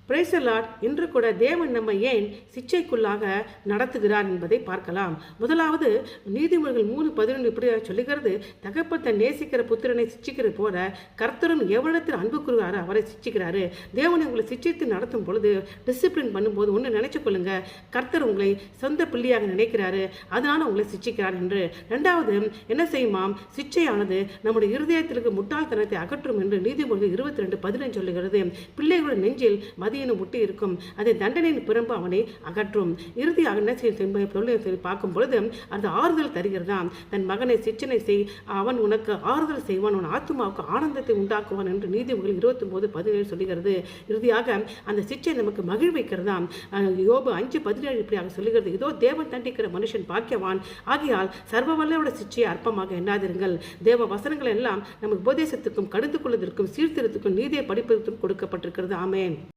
Praise the Lord. இன்று கூட தேவன் நம்ம ஏன் சிச்சைக்குள்ளாக நடத்துகிறார் என்பதை பார்க்கலாம். முதலாவது நீதிமொழிகள் 3:11 இப்படி சொல்லுகிறது, தகப்பன் தன் நேசிக்கிற புத்திரனை சிச்சிக்கிறது போல கர்த்தரும் எவ்வளத்தில் அன்பு கூறுகிறாரோ அவரை சிச்சிக்கிறாரு. தேவனை உங்களை சிச்சித்து நடத்தும் பொழுது டிசிப்ளின் பண்ணும்போது ஒன்று நினைச்சு கொள்ளுங்க, கர்த்தர் உங்களை சொந்த பிள்ளையாக நினைக்கிறாரு, அதனால உங்களை சிச்சிக்கிறார் என்று. ரெண்டாவது என்ன செய்யுமாம், சிச்சையானது நம்முடைய இருதயத்திற்கு முட்டாள்தனத்தை அகற்றும் என்று நீதிமொழிகள் 22:15 சொல்லுகிறது. பிள்ளைகளுடைய நெஞ்சில் மதியனும் முட்டி இருக்கும், அதை தண்டனையின் பிறம்பு அவனை அகற்றும். இறுதியாக என்ன செய்ய பார்க்கும் பொழுது அது ஆறுதல் தருகிறதாம். தன் மகனை சிச்சனை செய், அவன் உனக்கு ஆறுதல் செய்வான், உன் ஆத்மாவுக்கு ஆனந்தத்தை உண்டாக்குவான் என்று நீதிமொழிகள் 29:17 சொல்லுகிறது. இறுதியாக அந்த சிச்சை நமக்கு மகிழ்விக்கிறதாம். யோபு 5:17 இப்படியாக சொல்லுகிறது, இதோ தேவன் தண்டிக்கிற மனுஷன் பாக்கியவான், ஆகையால் சர்வ வல்லவரோட சிச்சையை அற்பமாக எண்ணாதிருங்கள். தேவ வசனங்கள் எல்லாம் நமக்கு உபதேசத்துக்கும் கடிந்து கொள்வதற்கும் சீர்திருத்துக்கும் நீதியை படிப்பதற்கும் கொடுக்கப்பட்டிருக்கிறது. ஆமென்.